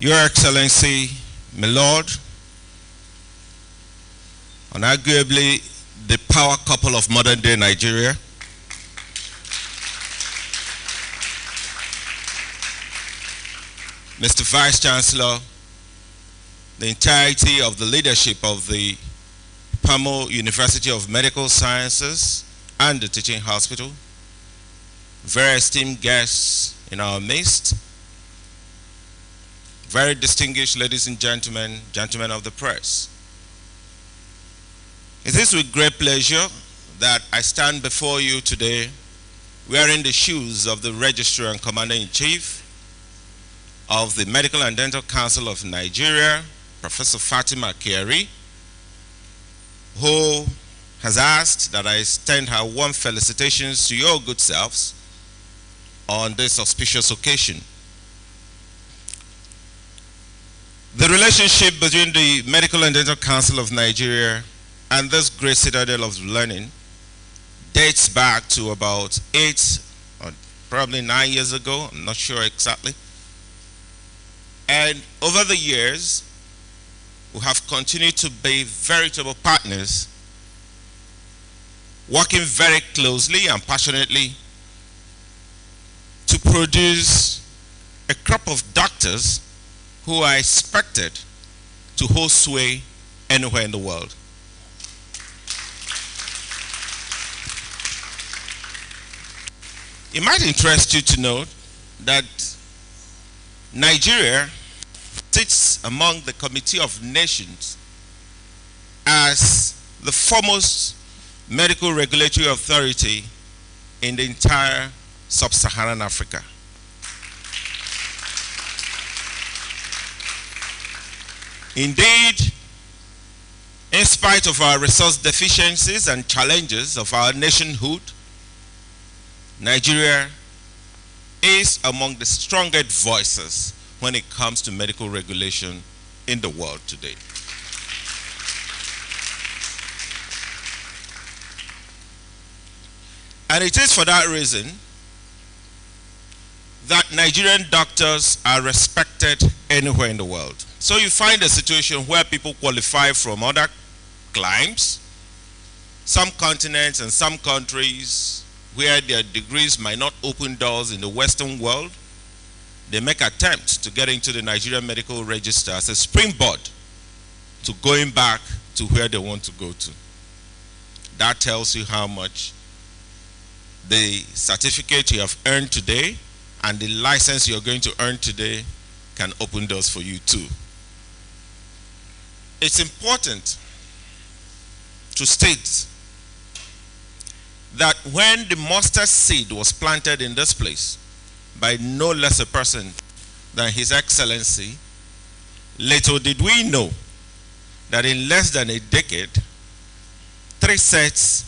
Your Excellency, my Lord, unarguably the power couple of modern day Nigeria, Mr. Vice Chancellor, the entirety of the leadership of the Pums University of Medical Sciences and the Teaching Hospital, very esteemed guests in our midst, very distinguished ladies and gentlemen, gentlemen of the press. It is with great pleasure that I stand before you today wearing the shoes of the Registrar and Commander-in-Chief of the Medical and Dental Council of Nigeria, Professor Fatima Kyari, who has asked that I extend her warm felicitations to your good selves on this auspicious occasion. The relationship between the Medical and Dental Council of Nigeria and this great citadel of learning dates back to about 8 or probably 9 years ago, I'm not sure exactly. And over the years, we have continued to be veritable partners, working very closely and passionately to produce a crop of doctors who are expected to hold sway anywhere in the world. It might interest you to know that Nigeria sits among the Committee of Nations as the foremost medical regulatory authority in the entire sub-Saharan Africa. Indeed, in spite of our resource deficiencies and challenges of our nationhood, Nigeria is among the strongest voices when it comes to medical regulation in the world today. And it is for that reason that Nigerian doctors are respected anywhere in the world. So you find a situation where people qualify from other climes, some continents and some countries where their degrees might not open doors in the Western world. They make attempts to get into the Nigerian Medical Register as a springboard to going back to where they want to go to. That tells you how much the certificate you have earned today and the license you're going to earn today can open doors for you too. It's important to state that when the mustard seed was planted in this place by no less a person than His Excellency, little did we know that in less than a decade, 3 sets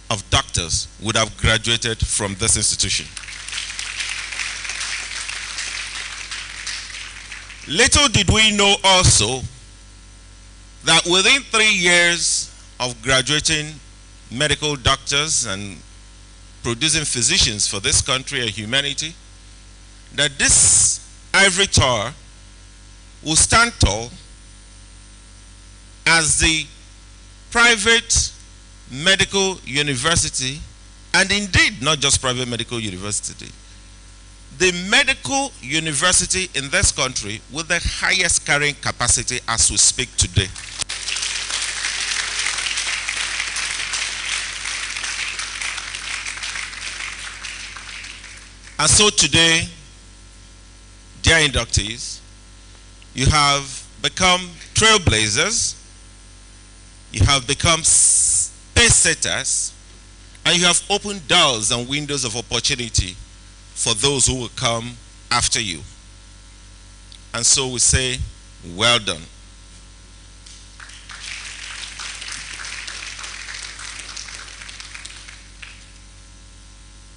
of doctors would have graduated from this institution. Little did we know also that within 3 years of graduating medical doctors and producing physicians for this country and humanity, that this ivory tower will stand tall as the private medical university, and indeed not just private medical university, the medical university in this country with the highest carrying capacity as we speak today. And so today, dear inductees, you have become trailblazers, you have become pace-setters, and you have opened doors and windows of opportunity for those who will come after you. And so we say, well done.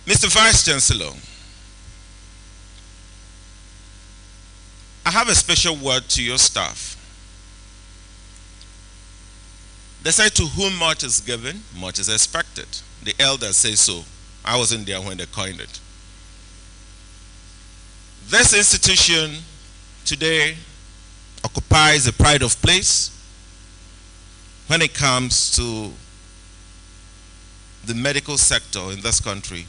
Mr. Vice Chancellor, I have a special word to your staff. They say to whom much is given, much is expected. The elders say so. I wasn't there when they coined it. This institution today occupies a pride of place when it comes to the medical sector in this country.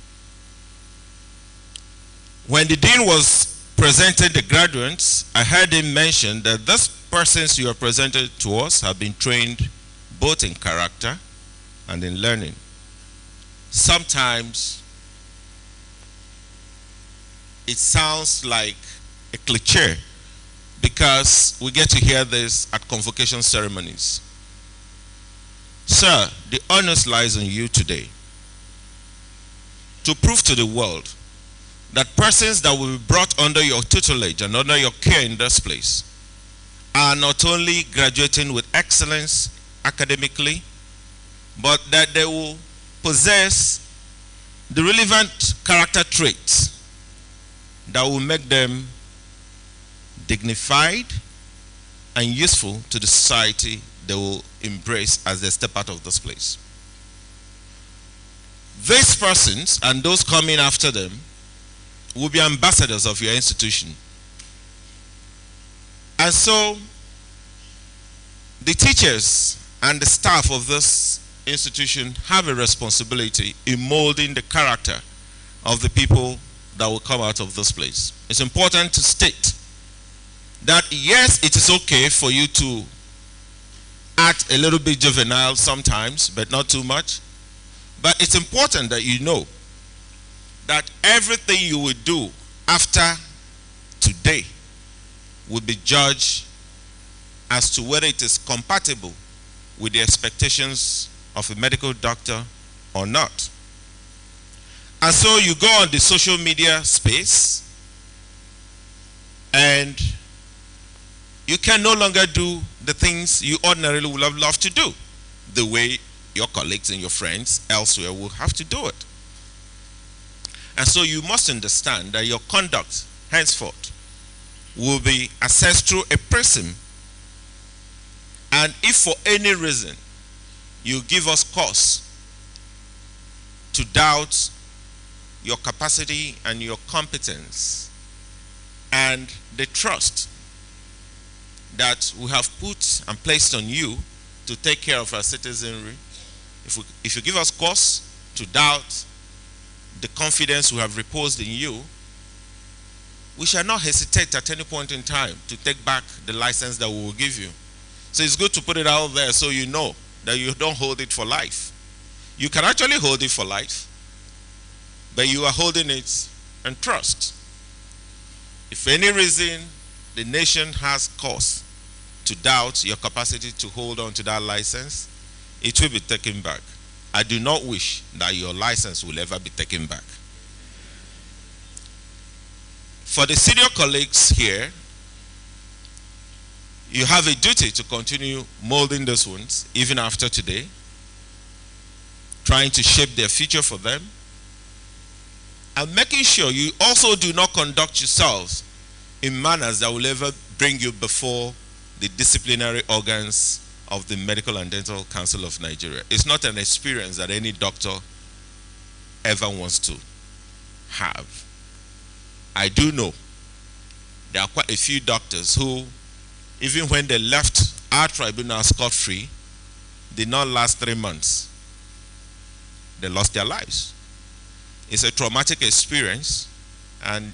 When the dean was presenting the graduates, I heard him mention that these persons you are presented to us have been trained both in character and in learning. Sometimes it sounds like a cliche because we get to hear this at convocation ceremonies. Sir, the onus lies on you today to prove to the world that persons that will be brought under your tutelage and under your care in this place are not only graduating with excellence academically, but that they will possess the relevant character traits that will make them dignified and useful to the society they will embrace as they step out of this place. These persons and those coming after them will be ambassadors of your institution. And so the teachers and the staff of this institution have a responsibility in molding the character of the people that will come out of this place. It's important to state that yes, it is okay for you to act a little bit juvenile sometimes, but not too much. But it's important that you know that everything you will do after today will be judged as to whether it is compatible with the expectations of a medical doctor or not. And so you go on the social media space and you can no longer do the things you ordinarily would have loved to do the way your colleagues and your friends elsewhere will have to do it. And so you must understand that your conduct henceforth will be assessed through a prism. And if for any reason you give us cause to doubt your capacity and your competence and the trust that we have put and placed on you to take care of our citizenry, if you give us cause to doubt the confidence we have reposed in you, we shall not hesitate at any point in time to take back the license that we will give you. So it's good to put it out there so you know that you don't hold it for life. You can actually hold it for life, but you are holding it in trust. If for any reason the nation has cause to doubt your capacity to hold on to that license, it will be taken back. I do not wish that your license will ever be taken back. For the senior colleagues here, you have a duty to continue molding those ones even after today, trying to shape their future for them, and making sure you also do not conduct yourselves in manners that will ever bring you before the disciplinary organs of the Medical and Dental Council of Nigeria. It's not an experience that any doctor ever wants to have. I do know there are quite a few doctors who, even when they left our tribunal scot-free, did not last 3 months. They lost their lives. It's a traumatic experience, and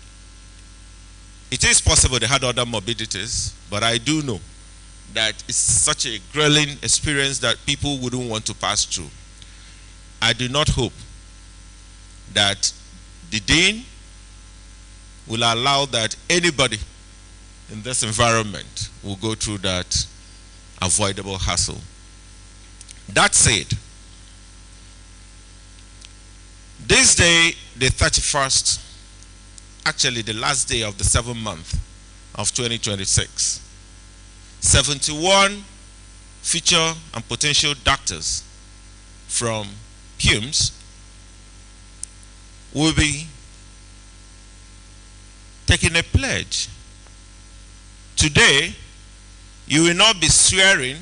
it is possible they had other morbidities, but I do know that it's such a grueling experience that people wouldn't want to pass through. I do not hope that the dean will allow that anybody in this environment will go through that avoidable hassle. That said, this day, the 31st, actually the last day of the 7th month of 2026, 71 future and potential doctors from Pums will be taking a pledge. Today, you will not be swearing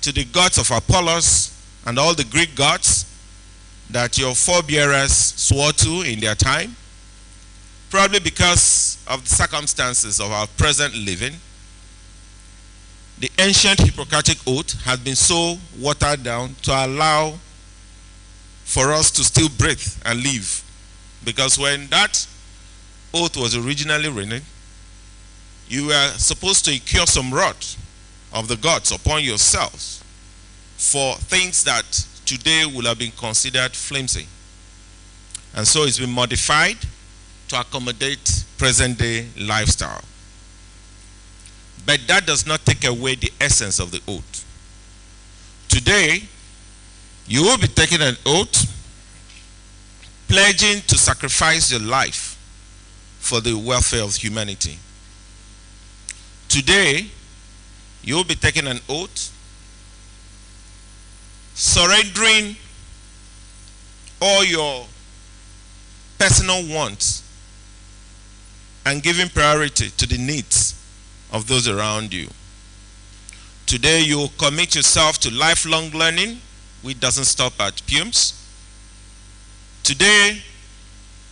to the gods of Apollos and all the Greek gods that your forebearers swore to in their time, probably because of the circumstances of our present living. The ancient Hippocratic Oath has been so watered down to allow for us to still breathe and live. Because when that oath was originally written, you were supposed to incur some wrath of the gods upon yourselves for things that today would have been considered flimsy. And so it's been modified to accommodate present day lifestyle. But that does not take away the essence of the oath. Today, you will be taking an oath pledging to sacrifice your life for the welfare of humanity. Today, you will be taking an oath surrendering all your personal wants and giving priority to the needs of those around you. Today, you will commit yourself to lifelong learning, which doesn't stop at Pums. Today,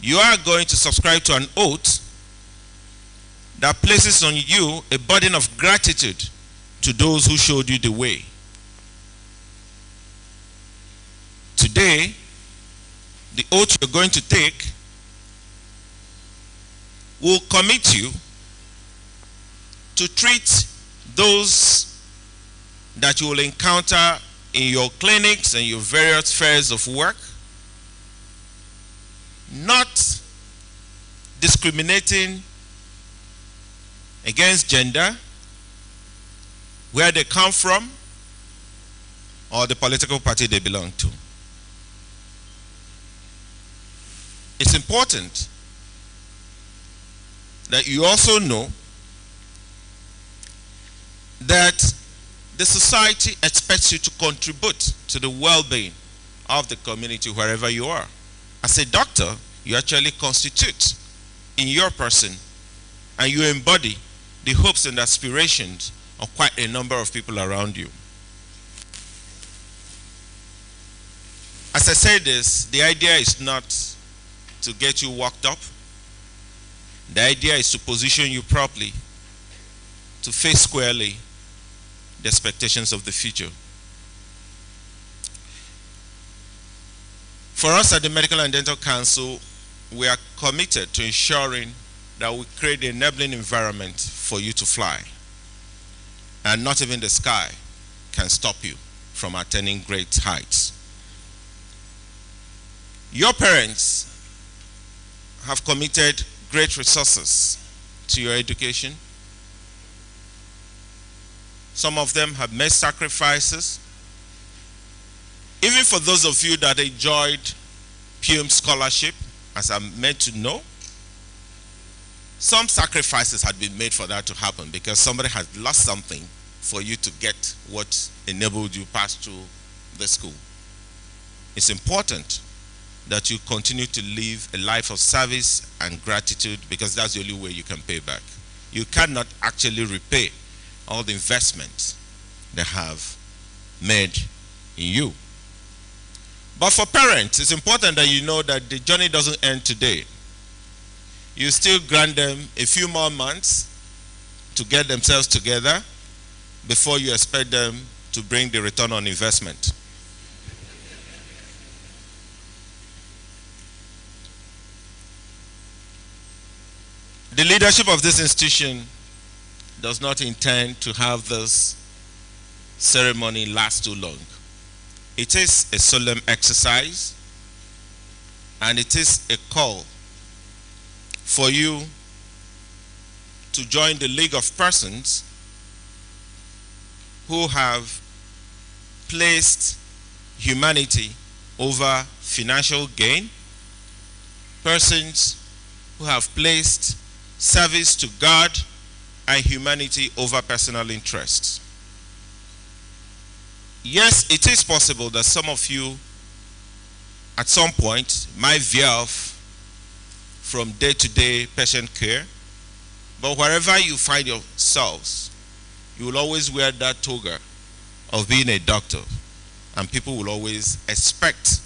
you are going to subscribe to an oath that places on you a burden of gratitude to those who showed you the way. Today, the oath you're going to take will commit you to treat those that you will encounter in your clinics and your various spheres of work, not discriminating against gender, where they come from, or the political party they belong to. It's important that you also know that the society expects you to contribute to the well-being of the community wherever you are. As a doctor, you actually constitute in your person and you embody the hopes and aspirations of quite a number of people around you. As I say this, the idea is not to get you worked up. The idea is to position you properly to face squarely the expectations of the future. For us at the Medical and Dental Council, we are committed to ensuring that we create the enabling environment for you to fly. And not even the sky can stop you from attaining great heights. Your parents have committed great resources to your education. Some of them have made sacrifices. Even for those of you that enjoyed Pums scholarship, as I'm meant to know, some sacrifices had been made for that to happen because somebody had lost something for you to get what enabled you pass through the school. It's important that you continue to live a life of service and gratitude because that's the only way you can pay back. You cannot actually repay all the investments they have made in you. But for parents, it's important that you know that the journey doesn't end today. You still grant them a few more months to get themselves together before you expect them to bring the return on investment. The leadership of this institution does not intend to have this ceremony last too long. It is a solemn exercise, and it is a call for you to join the league of persons who have placed humanity over financial gain, persons who have placed service to God and humanity over personal interests. Yes, it is possible that some of you at some point might veer off from day-to-day patient care, but wherever you find yourselves, you will always wear that toga of being a doctor, and people will always expect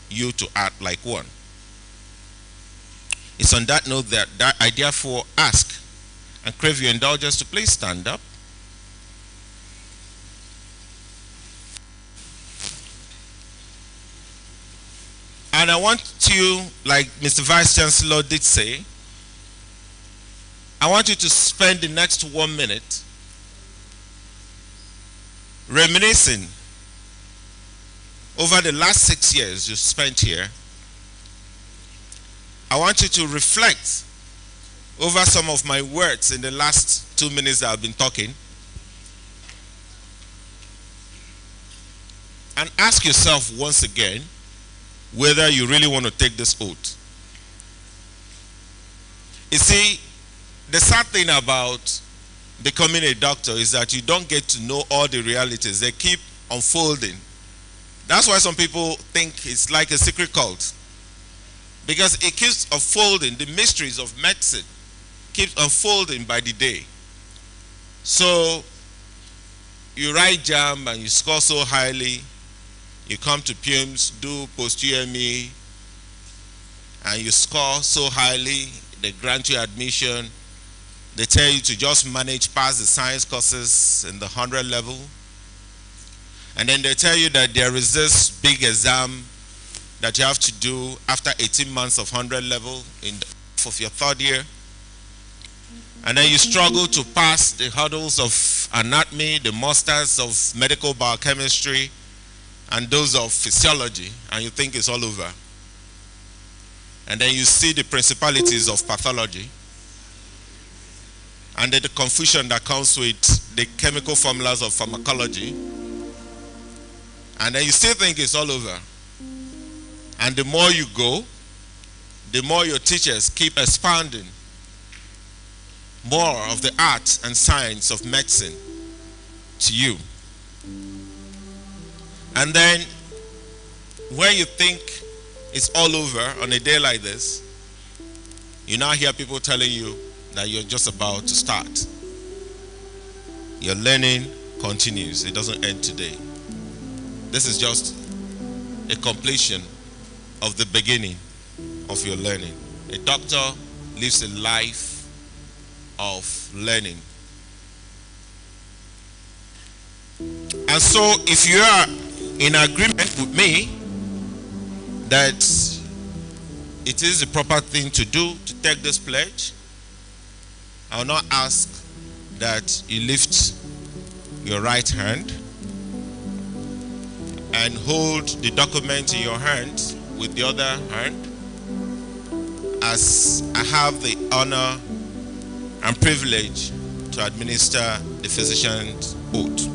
you to act like one. It's on that note that I therefore ask and crave your indulgence to please stand up And I want you, like Mr. Vice Chancellor did say, I want you to spend the next 1 minute reminiscing over the last 6 years you spent here. I want you to reflect over some of my words in the last 2 minutes that I've been talking. And ask yourself once again whether you really want to take this oath. You see, the sad thing about becoming a doctor is that you don't get to know all the realities. They keep unfolding. That's why some people think it's like a secret cult, because it keeps unfolding. The mysteries of medicine keeps unfolding by the day. So you write JAM and you score so highly. You come to Pums, do post-UME, and you score so highly, they grant you admission. They tell you to just manage past the science courses in the 100 level. And then they tell you that there is this big exam that you have to do after 18 months of 100 level of your third year. And then you struggle to pass the hurdles of anatomy, the masters of medical biochemistry, and those of physiology, and you think it's all over. And then you see the principalities of pathology, and then the confusion that comes with the chemical formulas of pharmacology, and then you still think it's all over. And the more you go, the more your teachers keep expanding more of the art and science of medicine to you. And then when you think it's all over on a day like this, you now hear people telling you that you're just about to start. Your learning continues. It doesn't end today. This is just a completion of the beginning of your learning. A doctor lives a life of learning. And so if you are in agreement with me that it is the proper thing to do to take this pledge, I will now ask that you lift your right hand and hold the document in your hand with the other hand, as I have the honor and privilege to administer the physician's oath.